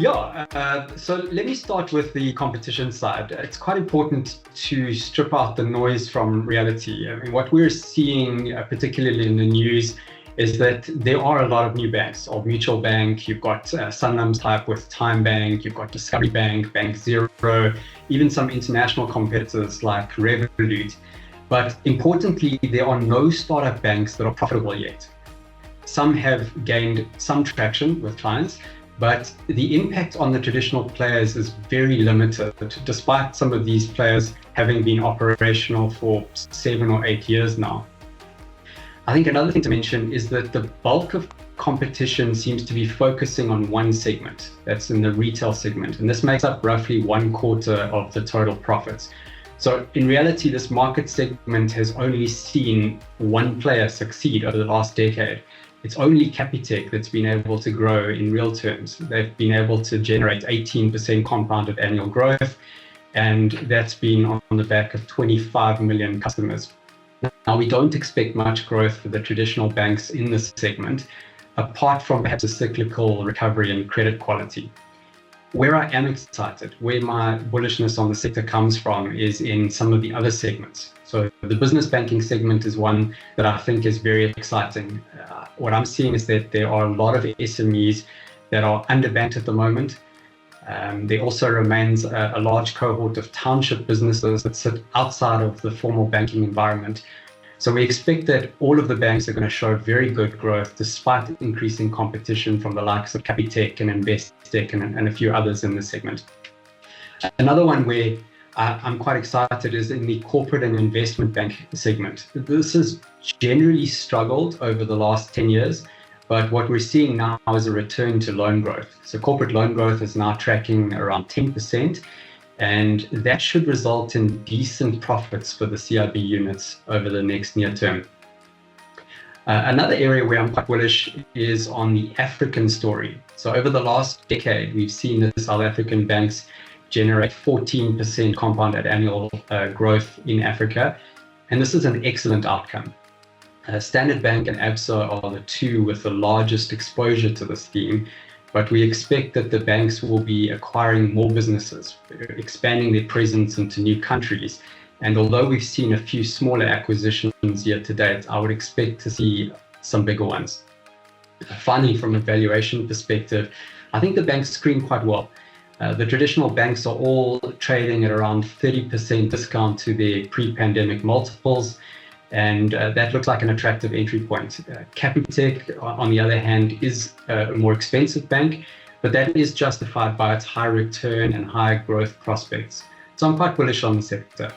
So let me start with the competition side. It's quite important to strip out the noise from reality. I mean, what we're seeing, particularly in the news, is that there are a lot of new banks. Of Mutual Bank, you've got Sanlam's type with Time Bank, you've got Discovery Bank, Bank Zero, even some international competitors like Revolut. But importantly, there are no startup banks that are profitable yet. Some have gained some traction with clients, but the impact on the traditional players is very limited, despite some of these players having been operational for 7 or 8 years now. I think another thing to mention is that the bulk of competition seems to be focusing on one segment, that's in the retail segment, and this makes up roughly 1/4 of the total profits. So in reality, this market segment has only seen one player succeed over the last decade. It's only Capitec that's been able to grow in real terms. They've been able to generate 18% compounded annual growth, and that's been on the back of 25 million customers. Now, we don't expect much growth for the traditional banks in this segment, apart from perhaps a cyclical recovery in credit quality. Where I am excited, where my bullishness on the sector comes from, is in some of the other segments. So the business banking segment is one that I think is very exciting. What I'm seeing is that there are a lot of SMEs that are underbanked at the moment. There also remains a large cohort of township businesses that sit outside of the formal banking environment. So we expect that all of the banks are going to show very good growth despite increasing competition from the likes of Capitec and Investec and a few others in the segment. Another one where I'm quite excited is in the corporate and investment bank segment. This has generally struggled over the last 10 years, but what we're seeing now is a return to loan growth. So corporate loan growth is now tracking around 10%, and that should result in decent profits for the CIB units over the next near term. Another area where I'm quite bullish is on the African story. So over the last decade, we've seen the South African banks generate 14% compounded annual growth in Africa, and this is an excellent outcome. Standard Bank and Absa are the two with the largest exposure to this theme, but we expect that the banks will be acquiring more businesses, expanding their presence into new countries. And although we've seen a few smaller acquisitions year to date, I would expect to see some bigger ones. Finally, from a valuation perspective, I think the banks screen quite well. The traditional banks are all trading at around 30% discount to their pre-pandemic multiples, and that looks like an attractive entry point. Capitec, on the other hand, is a more expensive bank, but that is justified by its high return and high growth prospects. So I'm quite bullish on the sector.